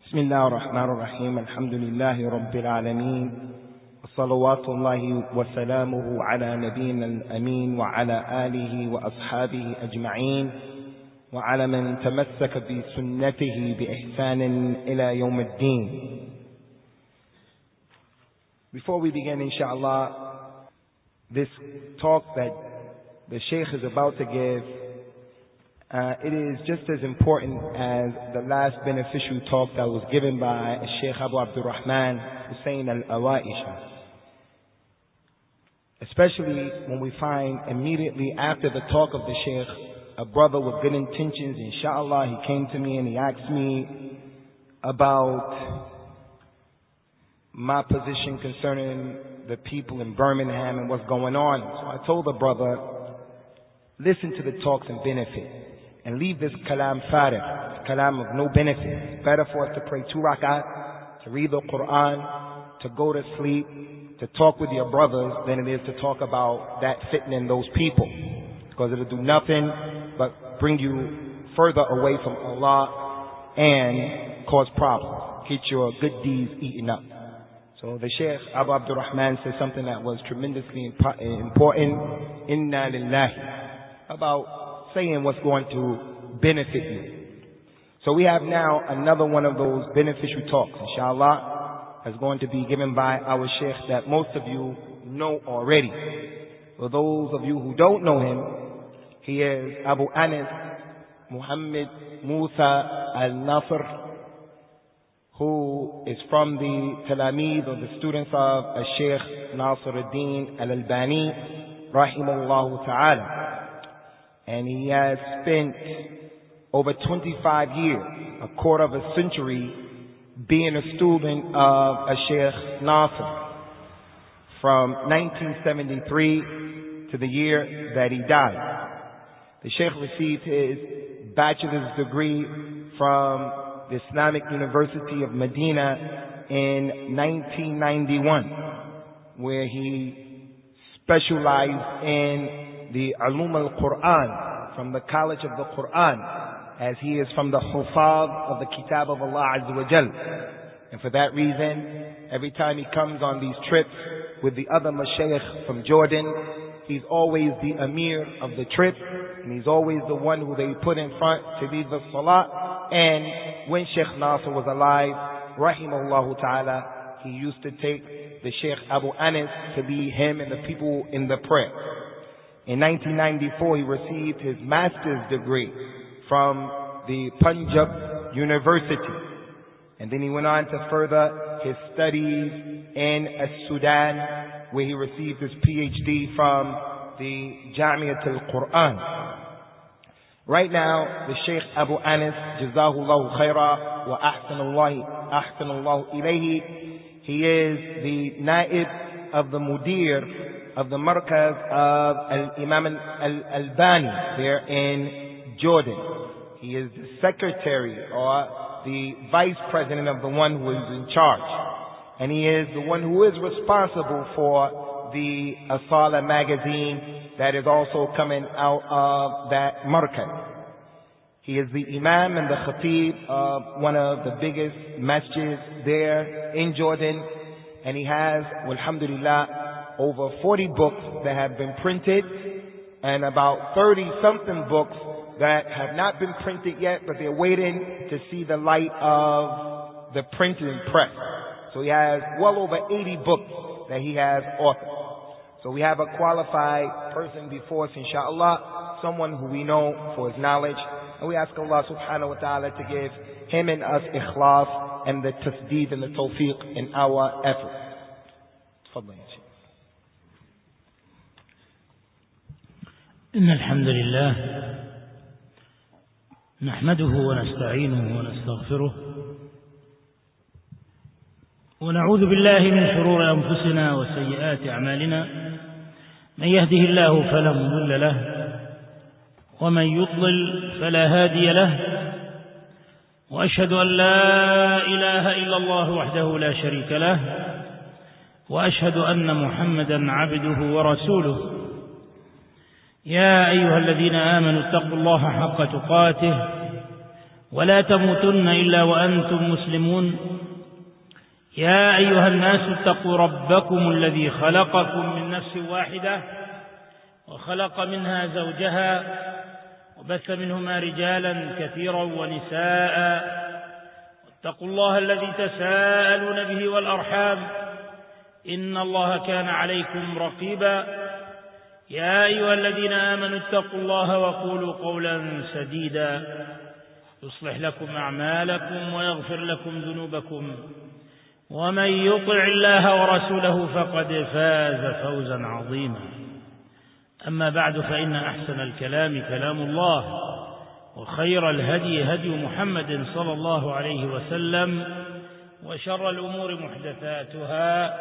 بسم الله الرحمن الرحيم الحمد لله رب العالمين وصلوات الله وسلامه على نبينا الأمين وعلى آله وأصحابه أجمعين وعلى من تمسك بسنته بإحسان إلى يوم الدين. Before we begin, inshallah, this talk that the Sheikh is about to give, it is just as important as the last beneficial talk that was given by Sheikh Abu Abdurrahman Hussein al-Awaisha. Especially when we find immediately after the talk of the Sheikh, a brother with good intentions, inshallah, he came to me and he asked me about my position concerning the people in Birmingham and what's going on. So I told the brother, listen to the talks and benefit, and leave this kalam farigh, kalam of no benefit. It's better for us to pray 2 rak'at, to read the Qur'an, to go to sleep, to talk with your brothers, than it is to talk about that fitna in those people. Because it'll do nothing but bring you further away from Allah and cause problems. Get your good deeds eaten up. So the Sheikh Abu Abdurrahman said something that was tremendously important. Inna lillahi. About saying what's going to benefit you. So we have now another one of those beneficial talks, inshallah, that's going to be given by our Sheikh that most of you know already. For those of you who don't know him, he is Abu Anas Muhammad Musa al-Nasr, who is from the Talamid or the students of Sheikh Nasr al-Din al-Albani, rahimahullah ta'ala. And he has spent over 25 years, a quarter of a century, being a student of Sheikh Nasr from 1973 to the year that he died. The Sheikh received his bachelor's degree from the Islamic University of Medina in 1991, where he specialized in the Ulum al-Qur'an, from the College of the Qur'an, as he is from the Hufaz of the Kitab of Allah Azza wa Jal. And for that reason, every time he comes on these trips with the other Mashaykh from Jordan, he's always the Amir of the trip, and he's always the one who they put in front to lead the Salah. And when Sheikh Nasr was alive, rahimahullah ta'ala, he used to take the Sheikh Abu Anas to lead him and the people in the prayer. In 1994, he received his master's degree from the Punjab University. And then he went on to further his studies in Sudan, where he received his PhD from the Jamiat al-Qur'an. Right now, the Sheikh Abu Anas, Jazahullahu Khaira wa Ahsanallahu Ilayhi, he is the Naib of the Mudir of the Markaz of Al-Imam al-Albani there in Jordan. He is the secretary or the vice president of the one who is in charge. And he is the one who is responsible for the Asala magazine that is also coming out of that market. He is the Imam and the Khatib of one of the biggest masjids there in Jordan. And he has, alhamdulillah, over 40 books that have been printed and about 30-something books that have not been printed yet, but they're waiting to see the light of the printing press. So he has well over 80 books that he has authored. So we have a qualified person before us, inshallah, someone who we know for his knowledge. And we ask Allah subhanahu wa ta'ala to give him and us ikhlas and the tasdeed and the tawfiq in our efforts. إن الحمد لله نحمده ونستعينه ونستغفره ونعوذ بالله من شرور أنفسنا وسيئات أعمالنا. من يهده الله فلا مضل له ومن يضلل فلا هادي له، وأشهد أن لا إله إلا الله وحده لا شريك له، وأشهد أن محمدا عبده ورسوله. يا أيها الذين آمنوا اتقوا الله حق تقاته ولا تموتن إلا وأنتم مسلمون. يا أيها الناس اتقوا ربكم الذي خلقكم من نفس واحدة وخلق منها زوجها وبث منهما رجالا كثيرا ونساء، واتقوا الله الذي تساءلون به والأرحام إن الله كان عليكم رقيبا. يا أيها الذين آمنوا اتقوا الله وقولوا قولا سديدا يصلح لكم أعمالكم ويغفر لكم ذنوبكم، ومن يطع الله ورسوله فقد فاز فوزا عظيما. أما بعد، فإن أحسن الكلام كلام الله، وخير الهدي هدي محمد صلى الله عليه وسلم، وشر الأمور محدثاتها،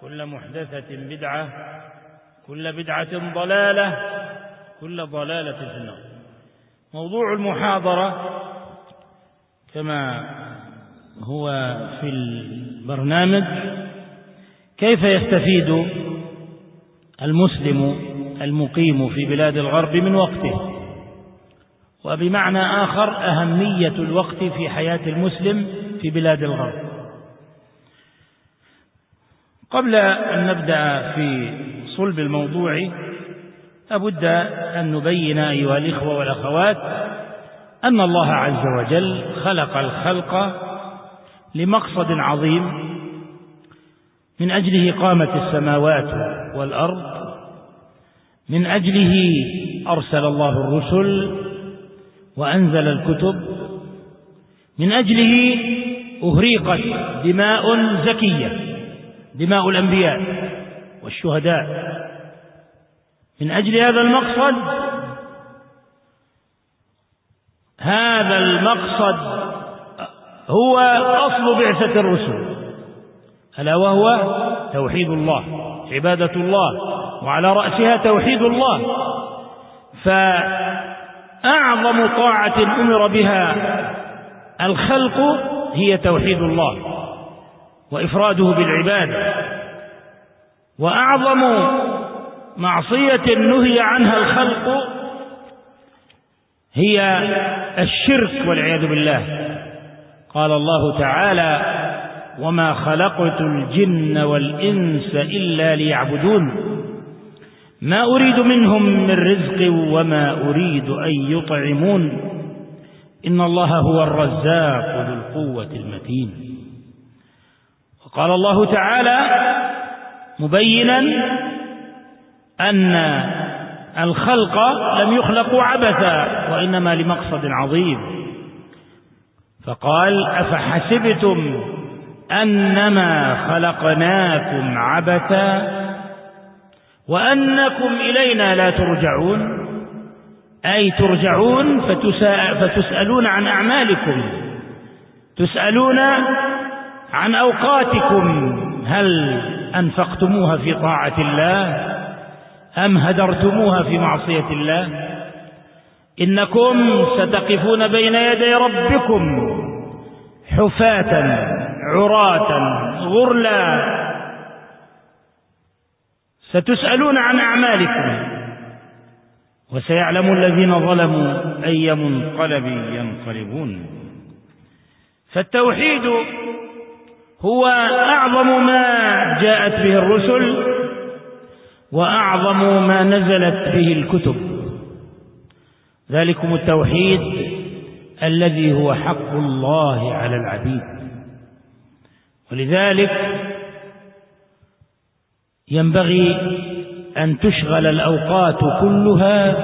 كل محدثة بدعة، كل بدعة ضلالة، كل ضلالة في النار. موضوع المحاضرة كما هو في البرنامج: كيف يستفيد المسلم المقيم في بلاد الغرب من وقته، وبمعنى آخر أهمية الوقت في حياة المسلم في بلاد الغرب. قبل أن نبدأ في صلب الموضوع لابد أن نبين أيها الإخوة والأخوات أن الله عز وجل خلق الخلق لمقصد عظيم، من أجله قامت السماوات والأرض، من أجله أرسل الله الرسل وأنزل الكتب، من أجله أهريقت دماء زكية، دماء الأنبياء والشهداء. من أجل هذا المقصد، هذا المقصد هو أصل بعثة الرسل، ألا وهو توحيد الله، عبادة الله، وعلى رأسها توحيد الله. فأعظم طاعة أمر بها الخلق هي توحيد الله وإفراده بالعبادة، وأعظم معصية نهي عنها الخلق هي الشرك والعياذ بالله. قال الله تعالى: وما خلقت الجن والإنس إلا ليعبدون ما أريد منهم من رزق وما أريد أن يطعمون إن الله هو الرزاق ذو القوة المتين. وقال الله تعالى مبينا أن الخلق لم يخلقوا عبثا، وإنما لمقصد عظيم، فقال: أفحسبتم أنما خلقناكم عبثا وأنكم إلينا لا ترجعون، أي ترجعون فتسألون عن أعمالكم، تسألون عن أوقاتكم، هل أنفقتموها في طاعة الله أم هدرتموها في معصية الله؟ إنكم ستقفون بين يدي ربكم حفاة عراة غرلا، ستسألون عن أعمالكم، وسيعلم الذين ظلموا أي منقلب ينقلبون. فالتوحيد هو أعظم ما جاءت به الرسل، وأعظم ما نزلت به الكتب، ذلكم التوحيد الذي هو حق الله على العبيد. ولذلك ينبغي أن تشغل الأوقات كلها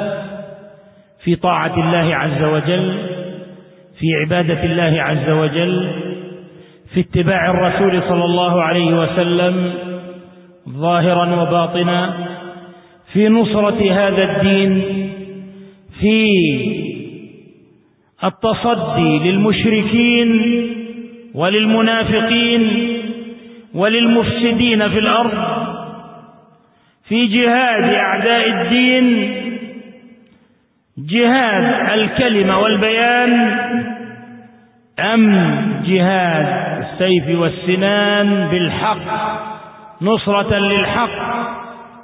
في طاعة الله عز وجل، في عبادة الله عز وجل، في اتباع الرسول صلى الله عليه وسلم ظاهرا وباطنا، في نصرة هذا الدين، في التصدي للمشركين وللمنافقين وللمفسدين في الأرض، في جهاد أعداء الدين، جهاد الكلمة والبيان، أم جهاد السيف والسنان بالحق، نصرة للحق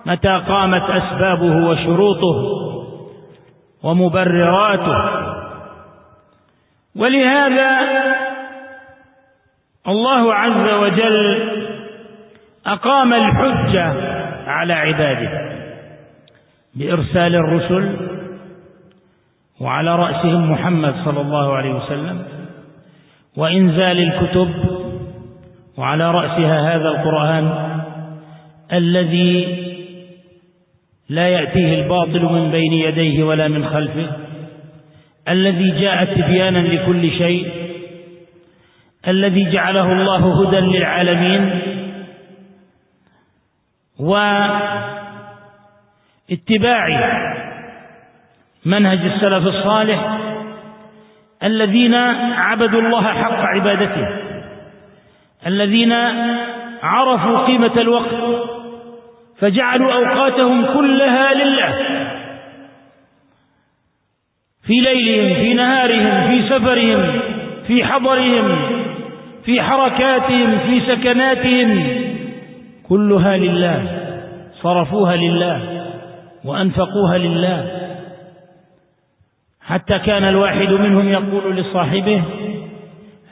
متى قامت أسبابه وشروطه ومبرراته. ولهذا الله عز وجل أقام الحجة على عباده بإرسال الرسل، وعلى رأسهم محمد صلى الله عليه وسلم، وإنزال الكتب، وعلى رأسها هذا القرآن الذي لا يأتيه الباطل من بين يديه ولا من خلفه، الذي جاء تبيانا لكل شيء، الذي جعله الله هدى للعالمين واتباع منهج السلف الصالح الذين عبدوا الله حق عبادته، الذين عرفوا قيمة الوقت فجعلوا أوقاتهم كلها لله، في ليلهم، في نهارهم، في سفرهم، في حضرهم، في حركاتهم، في سكناتهم، كلها لله، صرفوها لله وأنفقوها لله، حتى كان الواحد منهم يقول لصاحبه: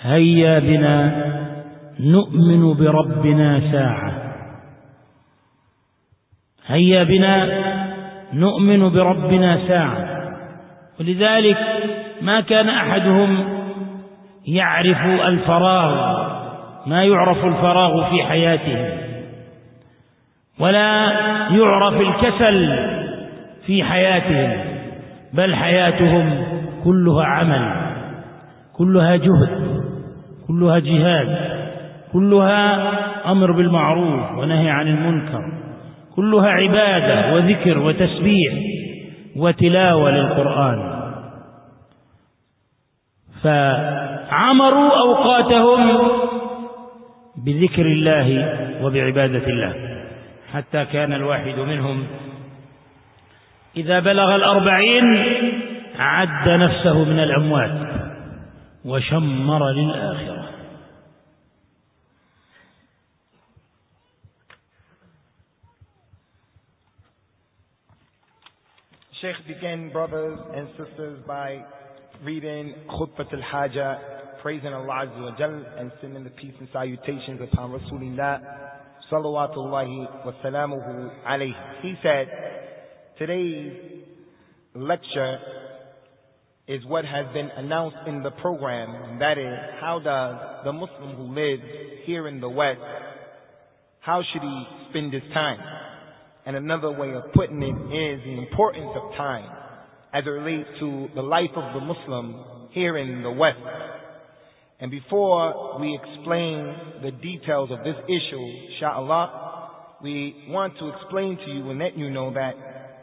هيا بنا نؤمن بربنا ساعة، هيا بنا نؤمن بربنا ساعة. ولذلك ما كان أحدهم يعرف الفراغ، ما يعرف الفراغ في حياتهم، ولا يعرف الكسل في حياتهم، بل حياتهم كلها عمل، كلها جهد، كلها جهاد، كلها أمر بالمعروف ونهي عن المنكر، كلها عبادة وذكر وتسبيح وتلاوة للقرآن. فعمروا أوقاتهم بذكر الله وبعبادة الله، حتى كان الواحد منهم إذا بلغ 40 عد نفسه من الأموات وشمر للآخرة. Sheikh began, brothers and sisters, by reading Khutbat al-Haja, praising Allah Azza wa Jal and sending the peace and salutations upon Rasulullah salawatullahi wa salamuhu alayhi. He said, today's lecture is what has been announced in the program, and that is, how does the Muslim who lives here in the West, how should he spend his time? And another way of putting it is the importance of time as it relates to the life of the Muslim here in the West. And before we explain the details of this issue, inshallah, we want to explain to you and let you know that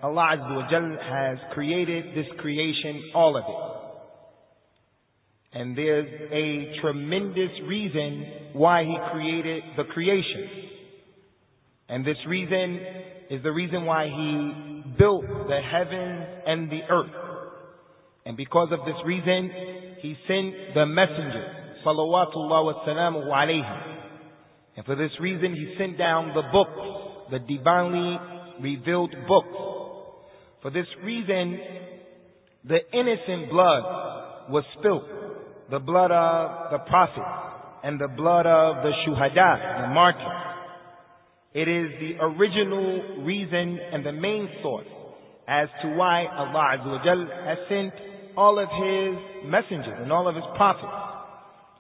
Allah Azza wa Jal has created this creation, all of it. And there's a tremendous reason why He created the creation. And this reason is the reason why He built the heavens and the earth. And because of this reason, He sent the messengers, salawatullah wa salamuhu alayhi. And for this reason, He sent down the books, the divinely revealed books. For this reason, the innocent blood was spilled, the blood of the prophets and the blood of the shuhada, the martyrs. It is the original reason and the main source as to why Allah Azza wa Jal has sent all of His messengers and all of His prophets.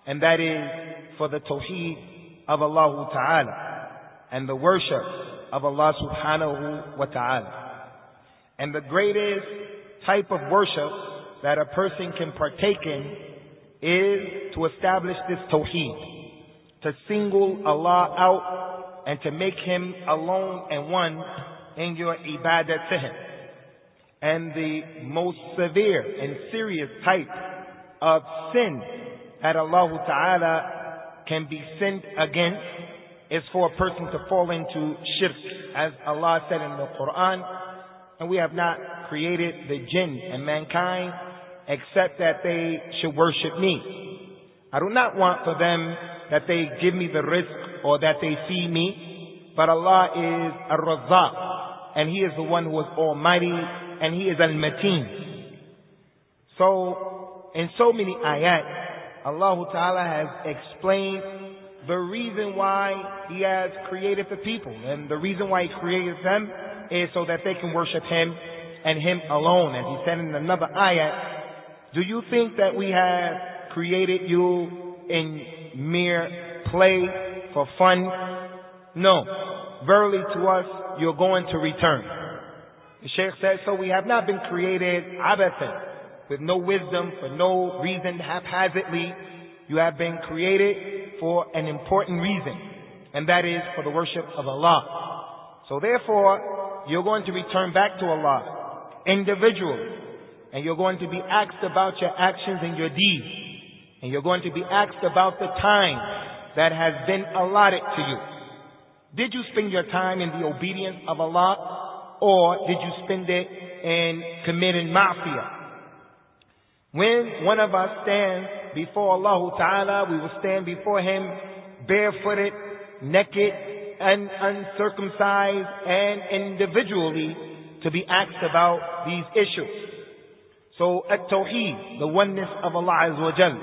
And that is for the tawheed of Allah Ta'ala and the worship of Allah Subhanahu wa Ta'ala. And the greatest type of worship that a person can partake in is to establish this tawheed, to single Allah out and to make Him alone and one in your ibadah to Him. And the most severe and serious type of sin that Allah Ta'ala can be sinned against is for a person to fall into shirk, as Allah said in the Qur'an, and we have not created the jinn and mankind except that they should worship me. I do not want for them that they give me the rizq or that they feed me, but Allah is Ar-Razzaq, and He is the one who is almighty, and He is Al-Mateen. So in so many ayat, Allah Ta'ala has explained the reason why He has created the people. And the reason why He created them is so that they can worship Him and Him alone. As He said in another ayat, do you think that we have created you in mere play, for fun? No. Verily to us, you're going to return. The Shaykh says, so we have not been created abathan, with no wisdom, for no reason, haphazardly. You have been created for an important reason, and that is for the worship of Allah. So therefore, you're going to return back to Allah individually, and you're going to be asked about your actions and your deeds, and you're going to be asked about the time that has been allotted to you. Did you spend your time in the obedience of Allah, or did you spend it in committing ma'siyah? When one of us stands before Allah Ta'ala, we will stand before Him barefooted, naked, and uncircumcised, and individually to be asked about these issues. So at-Tawheed, the oneness of Allah Azza wa Jal,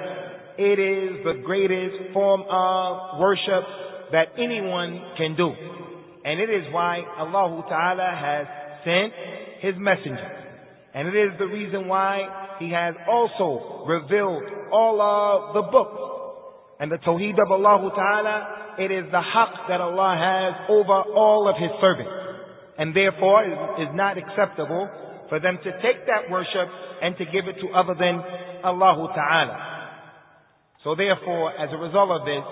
it is the greatest form of worship that anyone can do. And it is why Allah Ta'ala has sent His messenger. And it is the reason why He has also revealed all of the books. And the Tawheed of Allah Ta'ala, it is the haqq that Allah has over all of His servants. And therefore, it is not acceptable for them to take that worship and to give it to other than Allah Ta'ala. So therefore, as a result of this,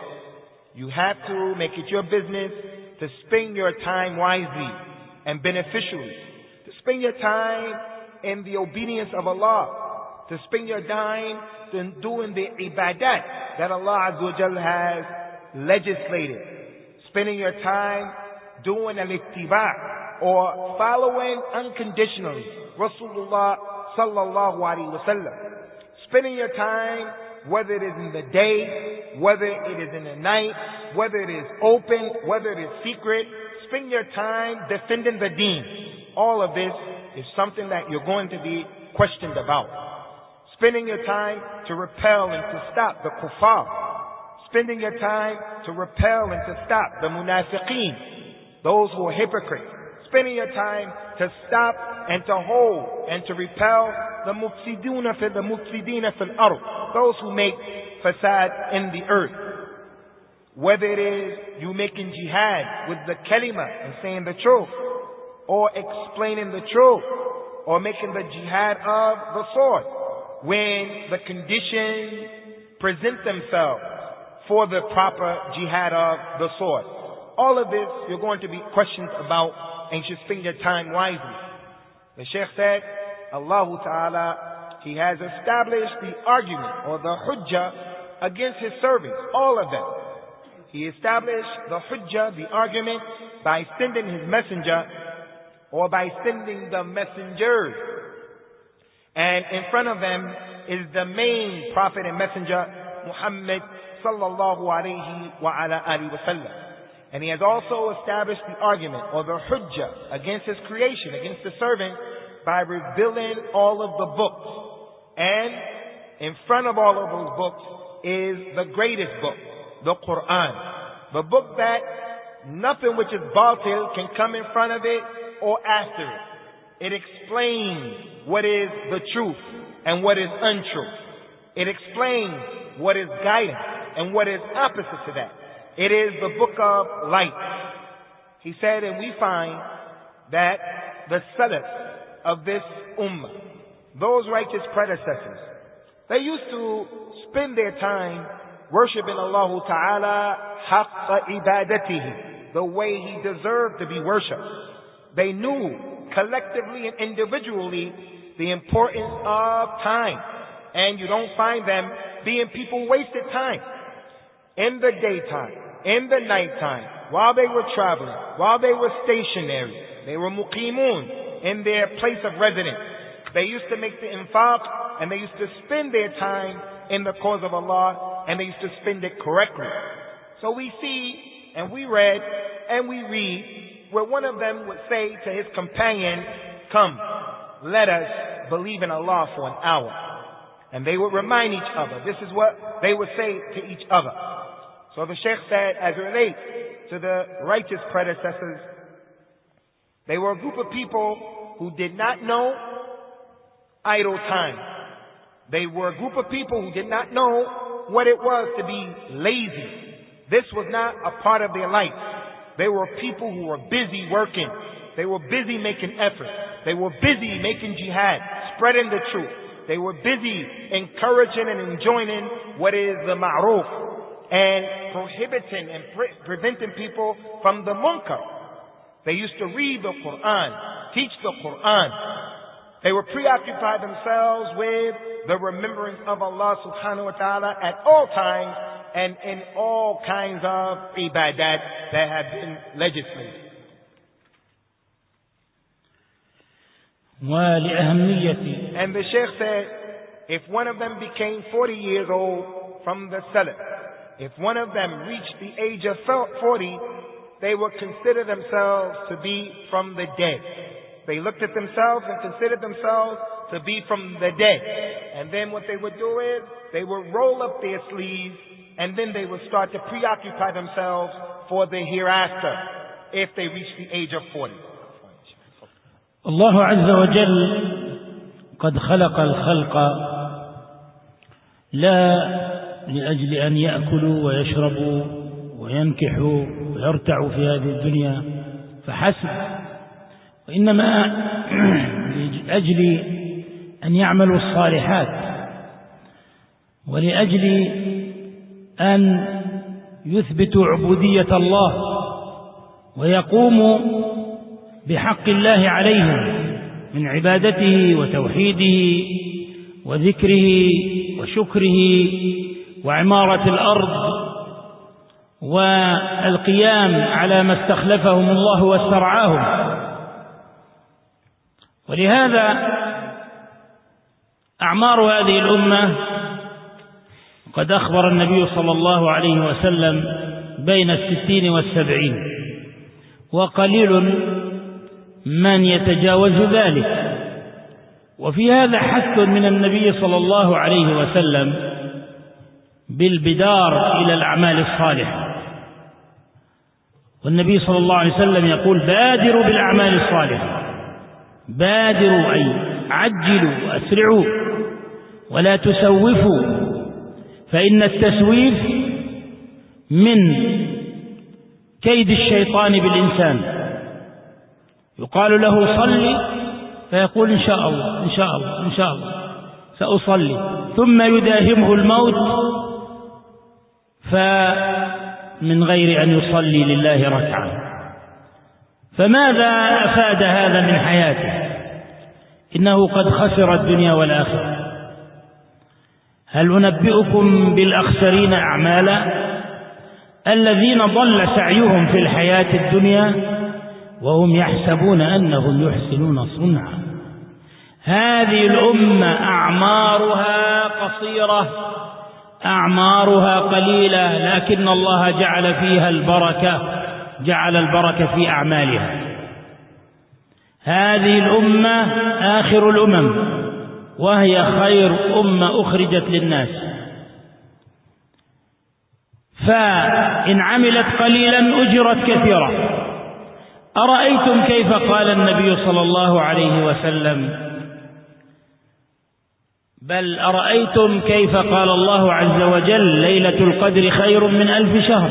you have to make it your business to spend your time wisely and beneficially. To spend your time in the obedience of Allah. To spend your time in doing the ibadat that Allah Azza wa Jalla has legislated. Spending your time doing al-ittiba, or following unconditionally Rasulullah sallallahu alaihi wasallam. Spending your time, whether it is in the day, whether it is in the night, whether it is open, whether it is secret, spend your time defending the deen. All of this is something that you're going to be questioned about. Spending your time to repel and to stop the kuffar. Spending your time to repel and to stop the munafiqeen, those who are hypocrites. Spending your time to stop and to hold and to repel the mufsidina fil ard, those who make fasad in the earth. Whether it is you making jihad with the kalima and saying the truth, or explaining the truth, or making the jihad of the sword, when the conditions present themselves for the proper jihad of the sword. All of this you're going to be questioned about, and you should spend your time wisely. The Shaykh said, Allah Ta'ala, He has established the argument or the hujjah against His servants, all of them. He established the hujjah, the argument, by sending His messenger, or by sending the messengers. And in front of them is the main prophet and messenger, Muhammad sallallahu alayhi wa ala alihi wa sallam. And He has also established the argument or the hujjah against His creation, against the servant, by revealing all of the books. And in front of all of those books is the greatest book, the Qur'an. The book that nothing which is batil can come in front of it or after it. It explains what is the truth and what is untruth. It explains what is guidance and what is opposite to that. It is the book of light. He said, and we find that the salaf of this ummah, those righteous predecessors, they used to spend their time worshiping Allah Ta'ala haqqa ibadatihi, the way He deserved to be worshipped. They knew collectively and individually the importance of time. And you don't find them being people wasted time. In the daytime, in the nighttime, while they were traveling, while they were stationary, they were muqimun in their place of residence. They used to make the infaq, and they used to spend their time in the cause of Allah, and they used to spend it correctly. So we see, and we read, and we read, where one of them would say to his companion, come, let us believe in Allah for an hour. And they would remind each other. This is what they would say to each other. So the Sheikh said, as it relates to the righteous predecessors, they were a group of people who did not know idle time. They were a group of people who did not know what it was to be lazy. This was not a part of their life. They were people who were busy working. They were busy making effort. They were busy making jihad, spreading the truth. They were busy encouraging and enjoining what is the ma'ruf and prohibiting and preventing people from the munkar. They used to read the Qur'an, teach the Qur'an. They were preoccupied themselves with the remembrance of Allah subhanahu wa ta'ala at all times and in all kinds of ibadat that have been legislated. And the Sheikh said, if one of them became 40 years old from the Salaf, if one of them reached the age of 40, they would consider themselves to be from the dead. They looked at themselves and considered themselves to be from the dead. And then what they would do is, they would roll up their sleeves and then they would start to preoccupy themselves for the hereafter if they reached the age of 40. الله عز وجل قد خلق الخلق لا لأجل أن يأكلوا ويشربوا وينكحوا ويرتعوا في هذه الدنيا فحسب، وإنما لأجل أن يعملوا الصالحات، ولأجل أن يثبتوا عبودية الله ويقوموا بحق الله عليهم من عبادته وتوحيده وذكره وشكره وعمارة الأرض والقيام على ما استخلفهم الله واسترعاهم. ولهذا أعمار هذه الأمة قد أخبر النبي صلى الله عليه وسلم بين 60 و70، وقليل من يتجاوز ذلك. وفي هذا حث من النبي صلى الله عليه وسلم بالبدار إلى الأعمال الصالحة. والنبي صلى الله عليه وسلم يقول: بادروا بالأعمال الصالحة، بادروا أي عجلوا وأسرعوا ولا تسوفوا، فإن التسويف من كيد الشيطان بالإنسان. يقال له صلي فيقول إن شاء الله إن شاء الله إن شاء الله سأصلي، ثم يداهمه الموت فمن غير أن يصلي لله ركعة. فماذا أفاد هذا من حياته؟ إنه قد خسر الدنيا والآخرة. هل أنبئكم بالأخسرين أعمالا؟ الذين ضل سعيهم في الحياة الدنيا وهم يحسبون أنهم يحسنون صنعا. هذه الأمة أعمارها قصيرة، أعمارها قليلة، لكن الله جعل فيها البركة، جعل البركة في أعمالها. هذه الأمة آخر الأمم، وهي خير أمة أخرجت للناس. فإن عملت قليلا أجرت كثيرا. أرأيتم كيف قال النبي صلى الله عليه وسلم، بل أرأيتم كيف قال الله عز وجل: ليلة القدر خير من 1000 شهر.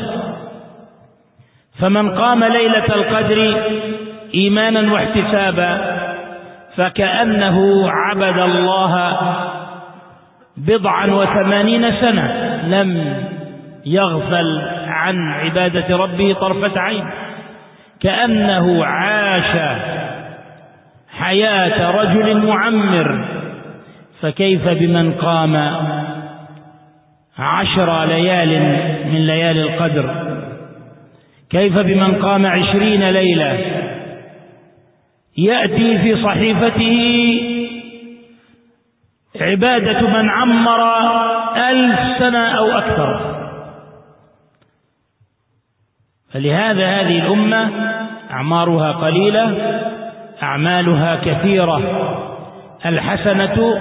فمن قام ليلة القدر إيمانا واحتسابا فكأنه عبد الله 89 سنة، لم يغفل عن عبادة ربه طرفة عين، كأنه عاش حياة رجل معمر. فكيف بمن قام 10 ليال من ليالي القدر؟ كيف بمن قام 20 ليلة؟ يأتي في صحيفته عبادة من عمر 1000 سنة أو أكثر. فلهذا هذه الأمة أعمارها قليلة، أعمالها كثيرة. الحسنة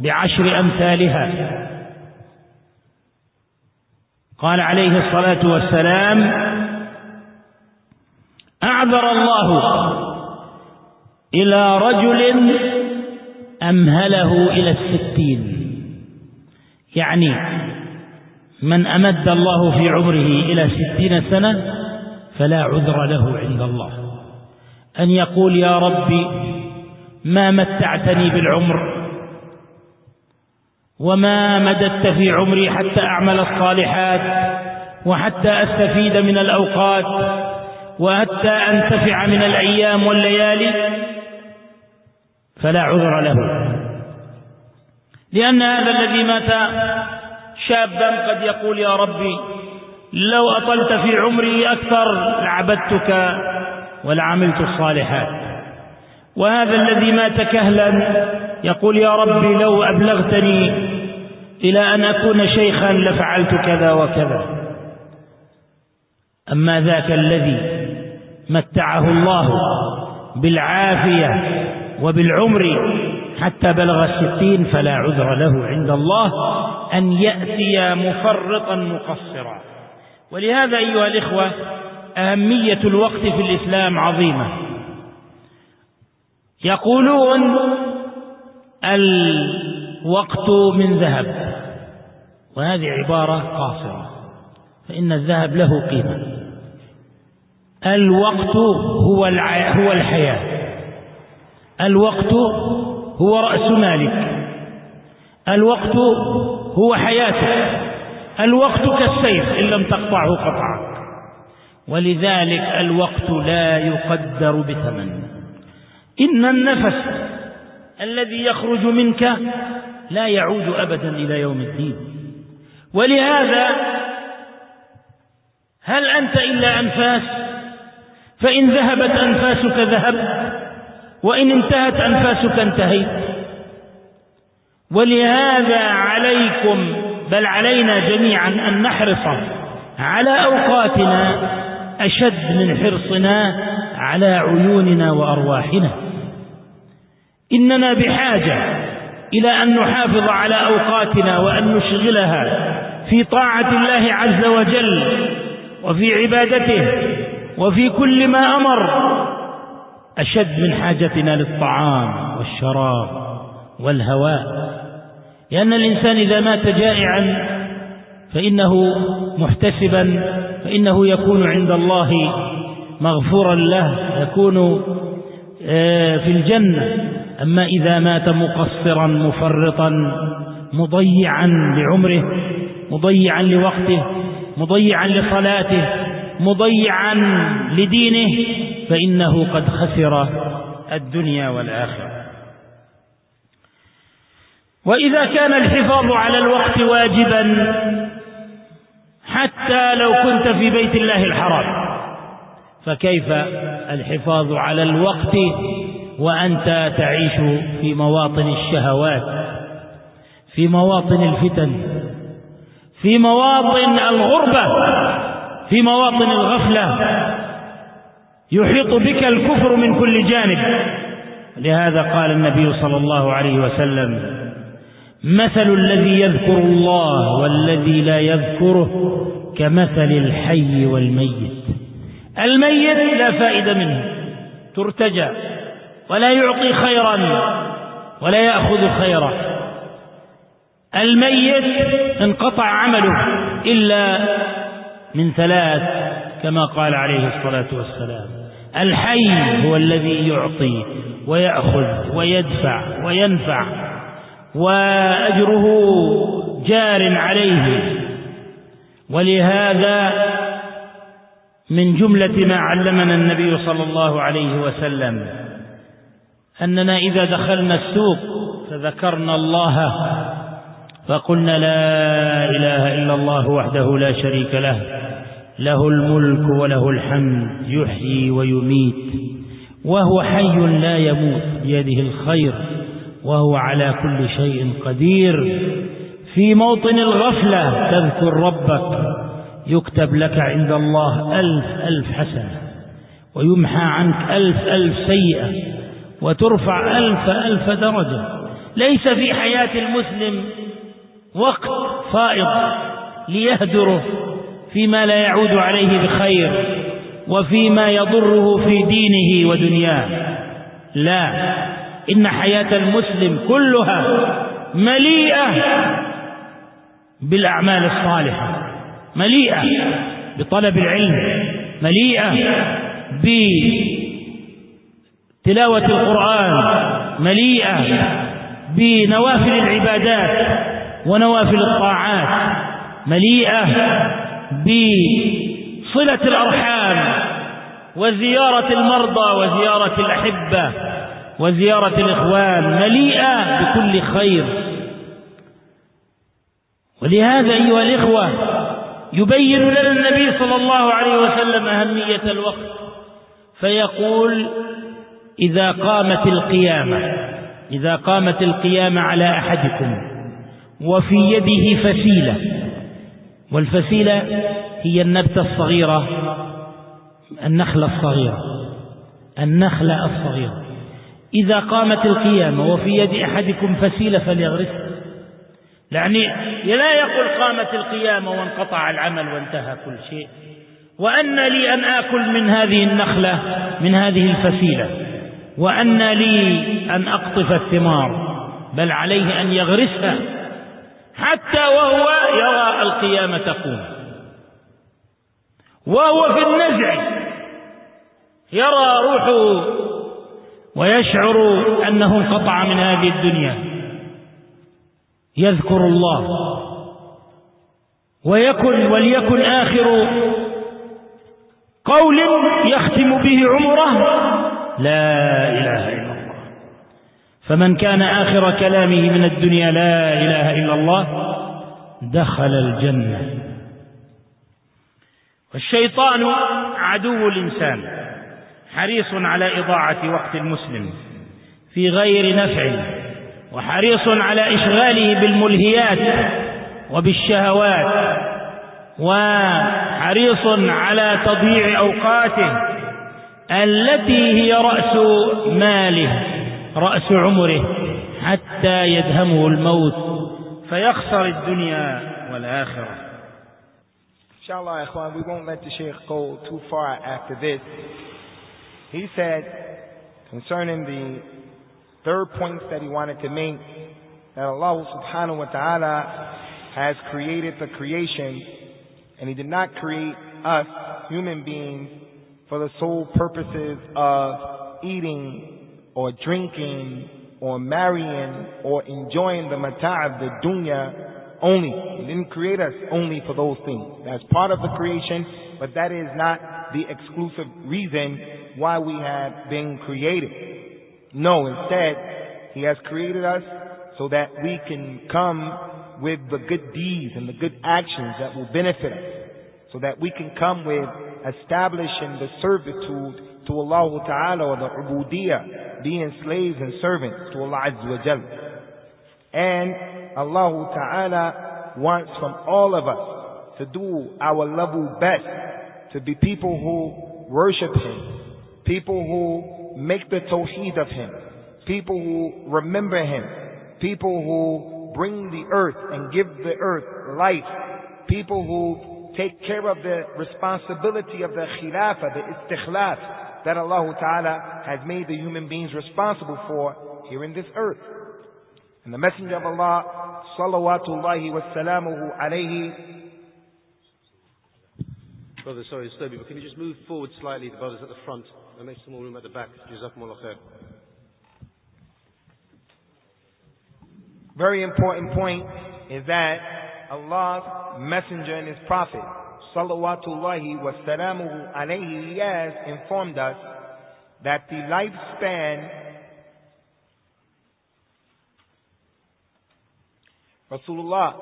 ب10 أمثالها. قال عليه الصلاة والسلام: أعذر الله إلى رجل أمهله إلى 60، يعني من أمد الله في عمره إلى 60 سنة فلا عذر له عند الله أن يقول: يا ربي ما متعتني بالعمر وما مددت في عمري حتى أعمل الصالحات وحتى أستفيد من الأوقات وحتى أنتفع من الأيام والليالي، فلا عذر له، لأن هذا الذي مات شابا قد يقول: يا ربي لو أطلت في عمري أكثر لعبدتك ولعملت الصالحات. وهذا الذي مات كهلا يقول: يا ربي لو أبلغتني إلى أن أكون شيخا لفعلت كذا وكذا. أما ذاك الذي متعه الله بالعافية وبالعمر حتى بلغ 60 فلا عذر له عند الله أن يأتي مفرطا مقصرا. ولهذا أيها الإخوة أهمية الوقت في الإسلام عظيمة. يقولون الوقت من ذهب، وهذه عبارة قاصرة، فإن الذهب له قيمة. الوقت هو الحياة، الوقت هو رأس مالك، الوقت هو حياتك، الوقت كالسيف إن لم تقطعه قطعك. ولذلك الوقت لا يقدر بثمن. إن النفس الذي يخرج منك لا يعود أبدا إلى يوم الدين. ولهذا هل أنت إلا أنفاس؟ فإن ذهبت أنفاسك ذهبت، وإن انتهت أنفاسك انتهيت. ولهذا عليكم بل علينا جميعا أن نحرص على أوقاتنا أشد من حرصنا على عيوننا وأرواحنا. إننا بحاجة إلى أن نحافظ على أوقاتنا وأن نشغلها في طاعة الله عز وجل وفي عبادته وفي كل ما أمر، أشد من حاجتنا للطعام والشراب والهواء. لأن الإنسان إذا مات جائعا فإنه محتسبا فإنه يكون عند الله مغفورا له، يكون في الجنة. أما إذا مات مقصرا مفرطا مضيعا لعمره، مضيعا لوقته، مضيعا لصلاته، مضيعا لدينه، فإنه قد خسر الدنيا والآخرة. وإذا كان الحفاظ على الوقت واجبا حتى لو كنت في بيت الله الحرام، فكيف الحفاظ على الوقت وأنت تعيش في مواطن الشهوات، في مواطن الفتن، في مواطن الغربة، في مواطن الغفلة، يحيط بك الكفر من كل جانب. لهذا قال النبي صلى الله عليه وسلم: مثل الذي يذكر الله والذي لا يذكره كمثل الحي والميت. الميت لا فائدة منه، ترتجى، ولا يعطي خيرا ولا يأخذ خيرا. الميت انقطع عمله إلا من 3 كما قال عليه الصلاة والسلام. الحي هو الذي يعطي ويأخذ ويدفع وينفع، وأجره جار عليه. ولهذا من جملة ما علمنا النبي صلى الله عليه وسلم أننا إذا دخلنا السوق فذكرنا الله فقلنا: لا إله إلا الله وحده لا شريك له، له الملك وله الحمد، يحيي ويميت وهو حي لا يموت، بيده الخير وهو على كل شيء قدير. في موطن الغفلة تذكر ربك يكتب لك عند الله 1000 حسنة، ويمحى عنك 1000 سيئة، وترفع 1000 درجة. ليس في حياة المسلم وقت فائض ليهدره فيما لا يعود عليه بخير وفيما يضره في دينه ودنياه. لا، إن حياة المسلم كلها مليئة بالأعمال الصالحة، مليئة بطلب العلم، مليئة بتلاوة القرآن، مليئة بنوافل العبادات ونوافل الطاعات، مليئة بصلة الأرحام وزيارة المرضى وزيارة الأحبة وزيارة الإخوان، مليئة بكل خير. ولهذا أيها الإخوة يبين لنا النبي صلى الله عليه وسلم أهمية الوقت، فيقول: إذا قامت القيامة على أحدكم وفي يده فسيلة، والفسيلة هي النبتة الصغيرة، النخلة الصغيرة. إذا قامت القيامة وفي يد أحدكم فسيلة فليغرسها. يعني لا يقول قامت القيامة وانقطع العمل وانتهى كل شيء، وأن لي أن آكل من هذه النخلة، من هذه الفسيلة، وأن لي أن أقطف الثمار، بل عليه أن يغرسها حتى وهو يرى القيامة تقوم، وهو في النزع يرى روحه ويشعر أنه انقطع من هذه الدنيا، يذكر الله وليكن آخر قول يختم به عمره: لا إله إلا الله. فمن كان آخر كلامه من الدنيا لا إله إلا الله دخل الجنة. والشيطان عدو الإنسان، حريص على إضاعة وقت المسلم في غير نفع، وحريص على إشغاله بالملهيات وبالشهوات، وحريص على تضييع أوقاته التي هي رأس ماله، رأس عمره، حتى يدهمه الموت فيخسر الدنيا والآخرة. Inshallah, ikhwan, we won't let the Shaykh go too far after this. He said concerning the third point that he wanted to make, that Allah subhanahu wa ta'ala has created the creation, and He did not create us, human beings, for the sole purposes of eating or drinking or marrying or enjoying the mata' of the dunya only. He didn't create us only for those things. That's part of the creation, but that is not the exclusive reason why we have been created. No, instead, He has created us so that we can come with the good deeds and the good actions that will benefit us, so that we can come with establishing the servitude to Allah Ta'ala, or the ubudiyah, being slaves and servants to Allah Azza wa Jal. And Allah Ta'ala wants from all of us to do our level best, to be people who worship Him, people who make the tawheed of Him, people who remember Him, people who bring the earth and give the earth life, people who take care of the responsibility of the khilafah, the istikhlaf that Allah Ta'ala has made the human beings responsible for here in this earth. And the Messenger of Allah, salawatullahi wa salamuhu alayhi. Brother, sorry, slowly, but can you just move forward slightly, the brothers at the front, and make some more room at the back? Jazakumullah khair. Very important point is that Allah's Messenger and His Prophet, salawatullahi wa salamuhu alayhi, He has informed us that the lifespan, Rasulullah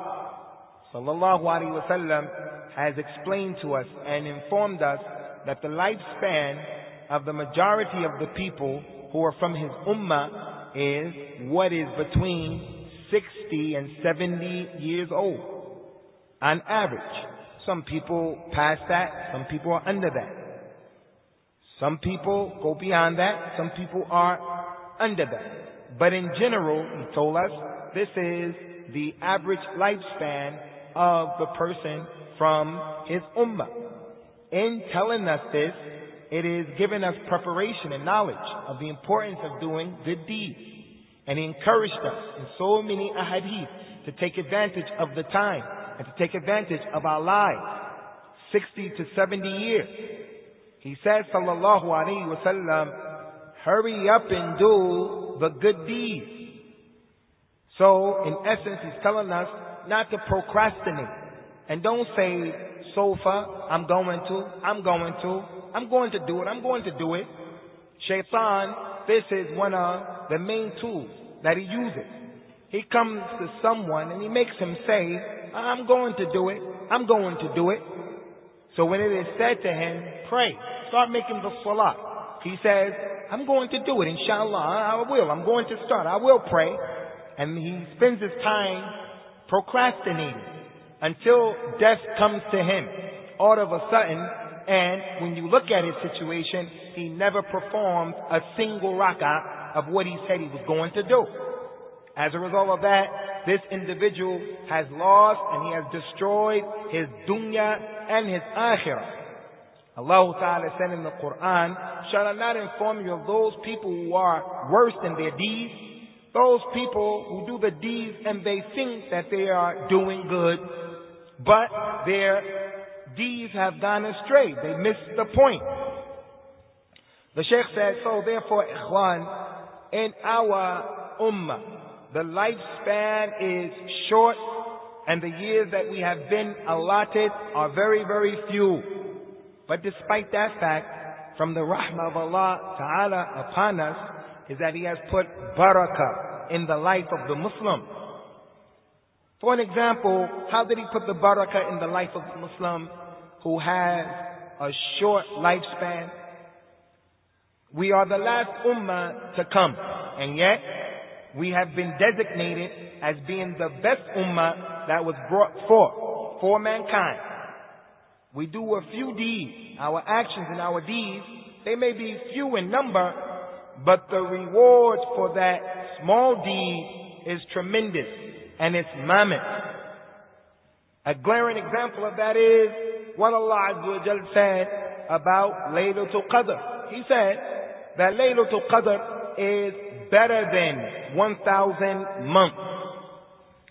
sallallahu alaihi wasallam has explained to us and informed us that the lifespan of the majority of the people who are from His ummah is what is between 60 and 70 years old on average. Some people pass that, some people are under that. Some people go beyond that, some people are under that. But in general, he told us, this is the average lifespan of the person from his ummah. In telling us this, it is giving us preparation and knowledge of the importance of doing good deeds. And he encouraged us in so many ahadith to take advantage of the time and to take advantage of our lives, 60 to 70 years. He said, sallallahu alayhi wa sallam, hurry up and do the good deeds. So, in essence, he's telling us not to procrastinate. And don't say, sofa, I'm going to do it. Shaitan, this is one of the main tools that he uses. He comes to someone and he makes him say, I'm going to do it. So when it is said to him, pray, start making the salah. He says, I'm going to do it, inshallah, I'm going to start, I will pray. And he spends his time procrastinating until death comes to him all of a sudden. And when you look at his situation, he never performed a single rak'ah of what he said he was going to do. As a result of that, this individual has lost and he has destroyed his dunya and his akhirah. Allah Ta'ala said in the Qur'an, shall I not inform you of those people who are worse than their deeds? Those people who do the deeds and they think that they are doing good, but their deeds have gone astray. They missed the point. The Shaykh said, so therefore, ikhwan, in our ummah, the lifespan is short and the years that we have been allotted are very, very few. But despite that fact, from the rahmah of Allah Ta'ala upon us, is that He has put barakah in the life of the Muslim. For an example, how did He put the barakah in the life of the Muslim who has a short lifespan? We are the last ummah to come, and yet we have been designated as being the best ummah that was brought forth for mankind. We do a few deeds, our actions and our deeds, they may be few in number, but the reward for that small deed is tremendous, and it's mammoth. A glaring example of that is what Allah Azza wa Jal said about Laylatul Qadr. He said that Laylatul Qadr is better than 1,000 months.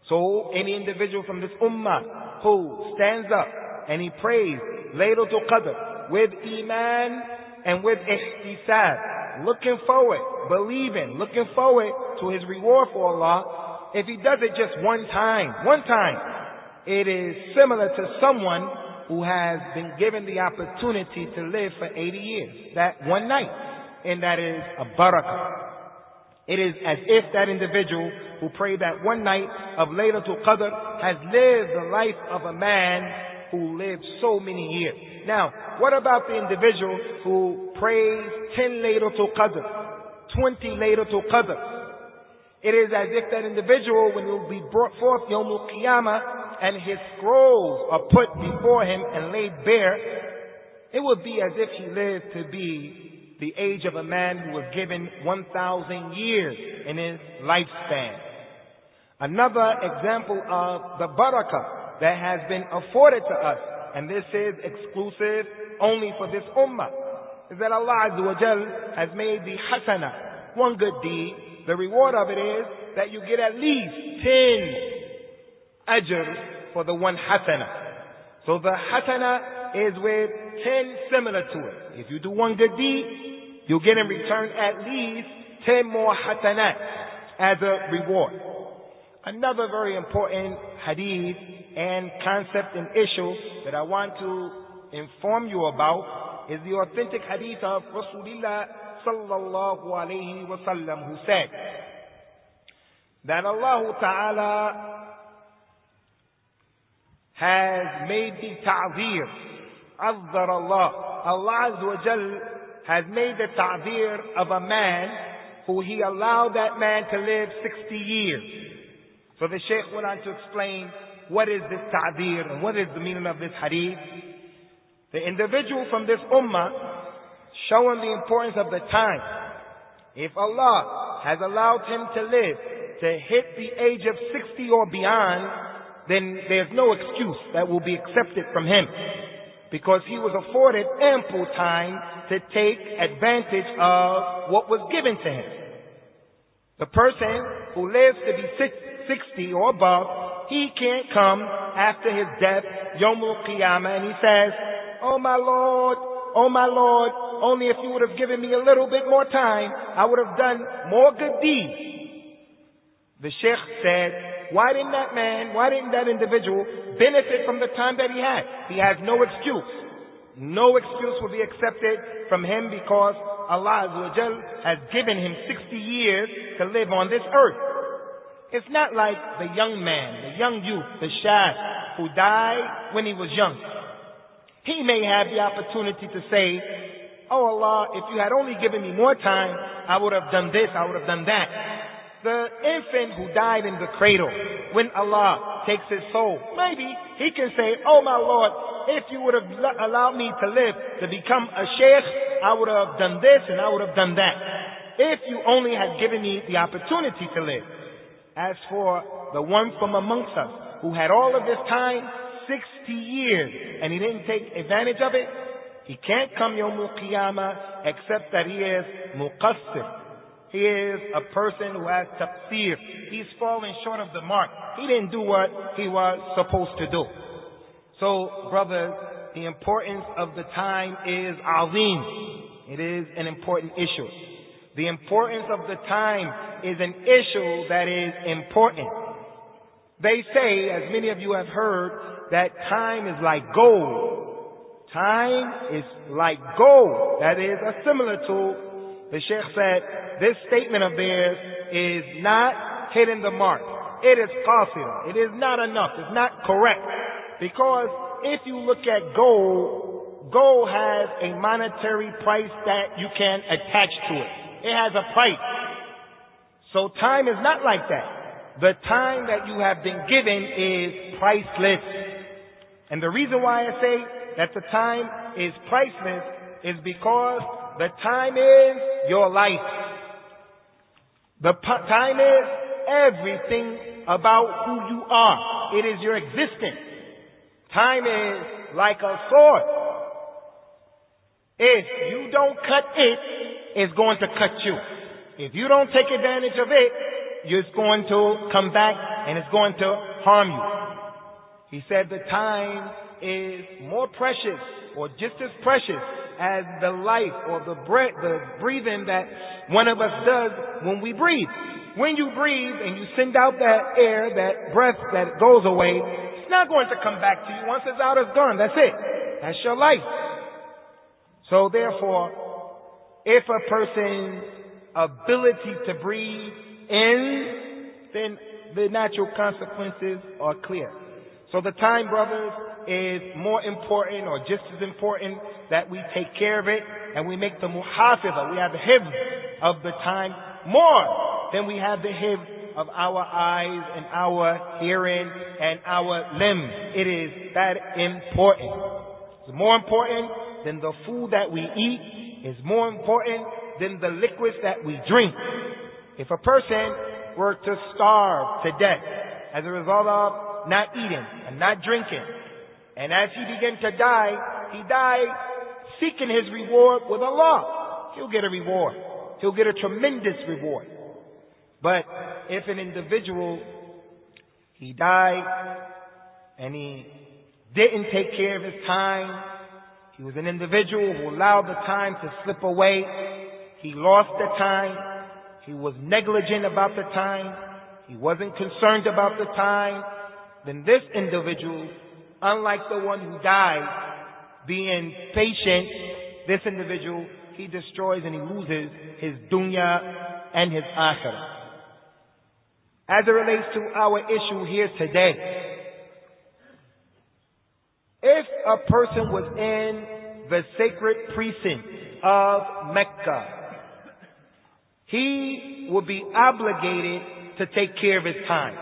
So any individual from this ummah who stands up and he prays Laylatul Qadr with iman and with ihtisab, looking forward, believing, looking forward to his reward for Allah, if he does it just one time, it is similar to someone who has been given the opportunity to live for 80 years, that one night, and that is a barakah. It is as if that individual who prayed that one night of Laylatul Qadr has lived the life of a man who lived so many years. Now, what about the individual who prays 10 Laylatul Qadr, 20 Laylatul Qadr? It is as if that individual, when he will be brought forth Yawmul Qiyamah and his scrolls are put before him and laid bare, it would be as if he lived to be the age of a man who was given 1,000 years in his lifespan. Another example of the barakah that has been afforded to us, and this is exclusive only for this ummah, is that Allah Azza wa Jal has made the hasana, one good deed. The reward of it is that you get at least 10 ajr for the one hasana. So the hasana is with 10 similar to it. If you do one good deed, you'll get in return at least 10 more hasanat as a reward. Another very important hadith and concept and issue that I want to inform you about is the authentic hadith of Rasulullah sallallahu alayhi wa sallam, who said that Allah Ta'ala has made the ta'zir, azzar Allah. Allah Azza wa Jal has made the ta'zir of a man who He allowed that man to live 60 years. So the Shaykh went on to explain what is this ta'zir and what is the meaning of this hadith. The individual from this ummah showing the importance of the time. If Allah has allowed him to live to hit the age of 60 or beyond, then there's no excuse that will be accepted from him, because he was afforded ample time to take advantage of what was given to him. The person who lives to be 60 or above, he can't come after his death, Yawmul Qiyamah, and he says, oh my Lord, only if you would have given me a little bit more time, I would have done more good deeds. The Sheikh said, why didn't that individual benefit from the time that he had? He has no excuse. No excuse will be accepted from him, because Allah Azza wa Jal has given him 60 years to live on this earth. It's not like the young man, the young youth, the shab, who died when he was young. He may have the opportunity to say, oh Allah, if you had only given me more time, I would have done this, I would have done that. The infant who died in the cradle, when Allah takes his soul, maybe he can say, oh my Lord, if you would have allowed me to live to become a sheikh, I would have done this and I would have done that. If you only had given me the opportunity to live. As for the one from amongst us who had all of this time, 60 years, and he didn't take advantage of it, he can't come Yawmul Qiyamah except that he is muqassir. He is a person who has taqsir. He's falling short of the mark. He didn't do what he was supposed to do. So, brothers, the importance of the time is azim. It is an important issue. The importance of the time is an issue that is important. They say, as many of you have heard, that time is like gold. Time is like gold. That is a similar to, the Sheikh said, this statement of theirs is not hitting the mark. It is qasira. It is not enough. It's not correct. Because if you look at gold, gold has a monetary price that you can attach to it. It has a price. So time is not like that. The time that you have been given is priceless. And the reason why I say that the time is priceless is because the time is your life. The time is everything about who you are. It is your existence. Time is like a sword. If you don't cut it, it's going to cut you. If you don't take advantage of it, it's going to come back and it's going to harm you. He said the time is more precious, or just as precious as the life or the breathing that one of us does when we breathe. When you breathe and you send out that air, that breath that goes away, it's not going to come back to you. Once it's out, it's gone. That's it. That's your life. So therefore, if a person's ability to breathe ends, then the natural consequences are clear. So the time, brothers, is more important, or just as important, that we take care of it and we make the muhafiza. We have the hifz of the time more than we have the hifz of our eyes and our hearing and our limbs. It is that important. It's more important than the food that we eat. It's more important than the liquids that we drink. If a person were to starve to death as a result of not eating and not drinking, and as he began to die, he died seeking his reward with Allah. He'll get a reward. He'll get a tremendous reward. But if an individual, he died and he didn't take care of his time, he was an individual who allowed the time to slip away, he lost the time, he was negligent about the time, he wasn't concerned about the time, then this individual, unlike the one who died, being patient, this individual, he destroys and he loses his dunya and his akhirah. As it relates to our issue here today, if a person was in the sacred precinct of Mecca, he would be obligated to take care of his time.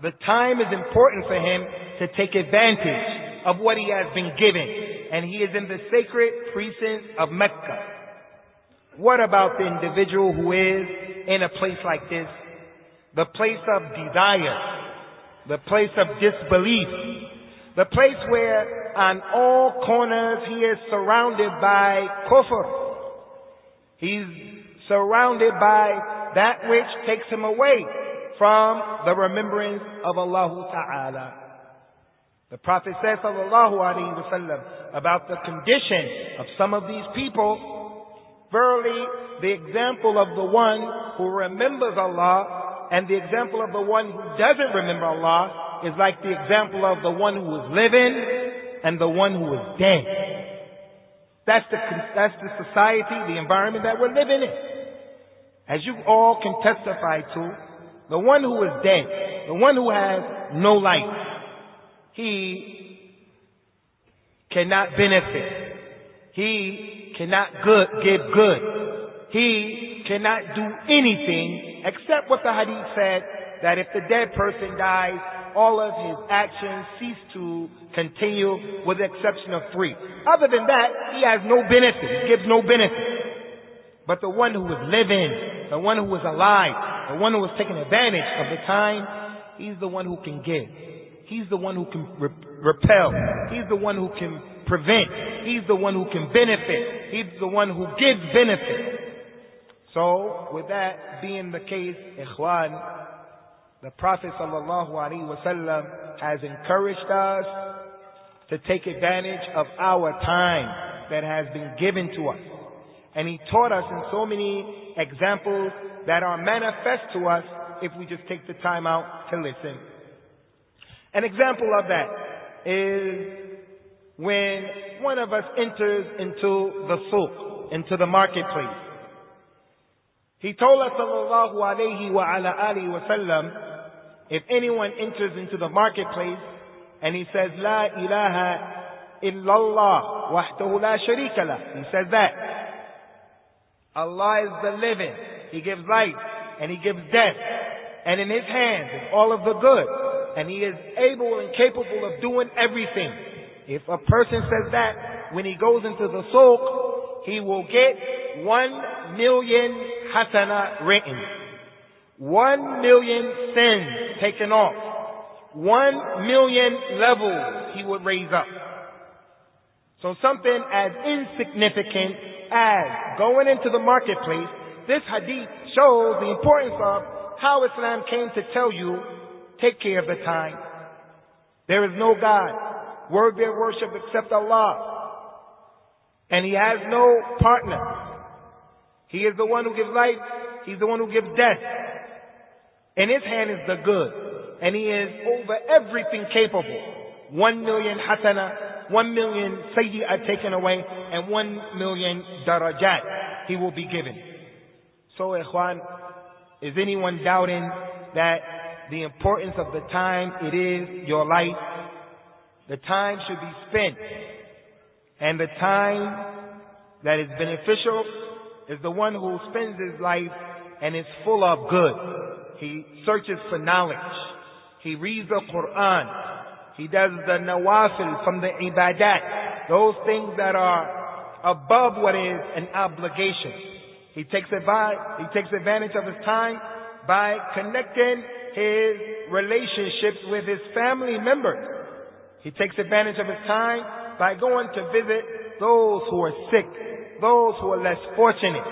The time is important for him to take advantage of what he has been given. And he is in the sacred precincts of Mecca. What about the individual who is in a place like this, the place of desire, the place of disbelief, the place where on all corners he is surrounded by kufr. He's surrounded by that which takes him away from the remembrance of Allah Ta'ala. The Prophet says, sallallahu alaihi wasallam, about the condition of some of these people, verily the example of the one who remembers Allah and the example of the one who doesn't remember Allah is like the example of the one who is living and the one who is dead. That's the society, the environment that we're living in. As you all can testify to, the one who is dead, the one who has no life, he cannot benefit. He cannot give good. He cannot do anything except what the hadith said, that if the dead person dies, all of his actions cease to continue with the exception of 3. Other than that, he has no benefit. He gives no benefit. But the one who is living, the one who is alive, the one who is taking advantage of the time, he's the one who can give. He's the one who can repel. He's the one who can prevent. He's the one who can benefit. He's the one who gives benefit. So, with that being the case, ikhwan, the Prophet sallallahu alaihi wasallam has encouraged us to take advantage of our time that has been given to us. And he taught us in so many examples that are manifest to us if we just take the time out to listen. An example of that is when one of us enters into the suq, into the marketplace. He told us sallallahu alayhi wa ala alihi wa sallam, if anyone enters into the marketplace and he says, La ilaha illallah wahdahu la sharika lah, he says that Allah is the living, He gives life and He gives death, and in His hands is all of the good, and He is able and capable of doing everything. If a person says that, when he goes into the suq, he will get 1 million hasana written, 1 million sins taken off, 1 million levels he would raise up. So something as insignificant as going into the marketplace, this hadith shows the importance of how Islam came to tell you, take care of the time. There is no God worthy of worship except Allah, and He has no partner. He is the one who gives life, He's the one who gives death. In His hand is the good, and He is over everything capable. 1 million hasana, 1 million sayyi'ah taken away, and 1 million darajat He will be given. So, ikhwan, is anyone doubting that the importance of the time it is your life? The time should be spent, and the time that is beneficial is the one who spends his life and is full of good. He searches for knowledge. He reads the Qur'an. He does the nawafil from the ibadat, those things that are above what is an obligation. He takes advantage of his time by connecting his relationships with his family members. He takes advantage of his time by going to visit those who are sick, those who are less fortunate.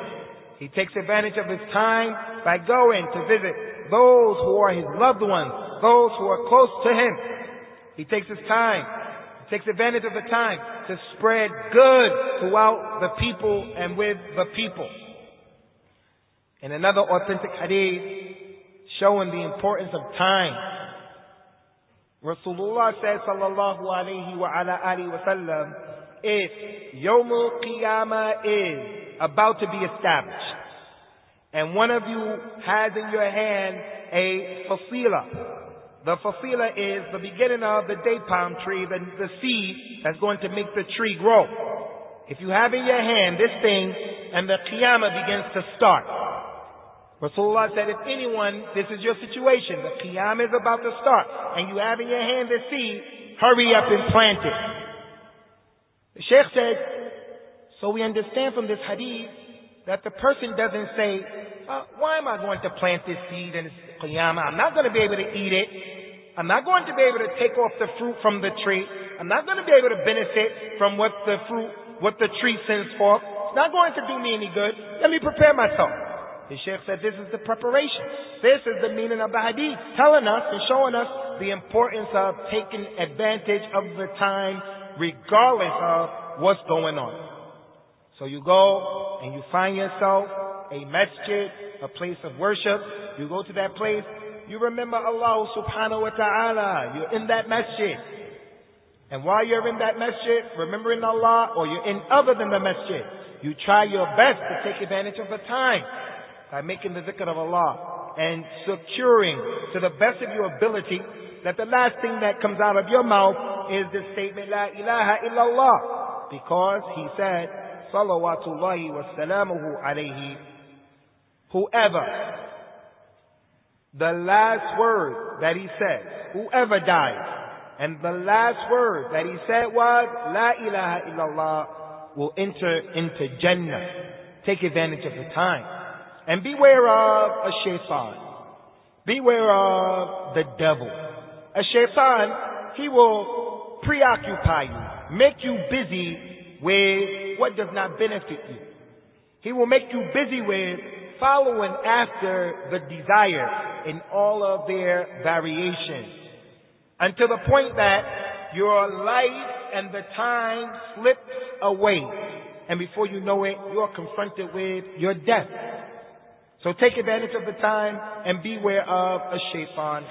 He takes advantage of his time by going to visit those who are his loved ones, those who are close to him. He takes advantage of the time to spread good throughout the people and with the people. In another authentic hadith showing the importance of time, Rasulullah says, sallallahu alayhi wa ala alihi wa sallam, if Yawmul Qiyamah is about to be established, and one of you has in your hand a fasila. The fasila is the beginning of the date palm tree, the seed that's going to make the tree grow. If you have in your hand this thing, and the Qiyamah begins to start, Rasulullah said, if anyone, this is your situation, the Qiyamah is about to start, and you have in your hand the seed, hurry up and plant it. The Shaykh said, so we understand from this hadith that the person doesn't say, why am I going to plant this seed in Qiyamah? I'm not going to be able to eat it. I'm not going to be able to take off the fruit from the tree. I'm not going to be able to benefit from what the tree sends forth. It's not going to do me any good. Let me prepare myself. The Shaykh said this is the preparation. This is the meaning of the hadith, telling us and showing us the importance of taking advantage of the time regardless of what's going on. So you go and you find yourself a masjid, a place of worship. You go to that place, you remember Allah subhanahu wa ta'ala. You're in that masjid. And while you're in that masjid, remembering Allah, or you're in other than the masjid, you try your best to take advantage of the time by making the zikr of Allah and securing to the best of your ability that the last thing that comes out of your mouth is the statement, La ilaha illallah. Because he said, Salawatullahi wa salamuhu alayhi, whoever, the last word that he said, whoever dies, and the last word that he said was, La ilaha illallah, will enter into Jannah. Take advantage of the time. And beware of a shaitan. Beware of the devil. A shaitan, he will preoccupy you, make you busy with what does not benefit you. He will make you busy with following after the desire in all of their variations, until the point that your life and the time slips away. And before you know it, you're confronted with your death. So take advantage of the time and beware of a shaitan.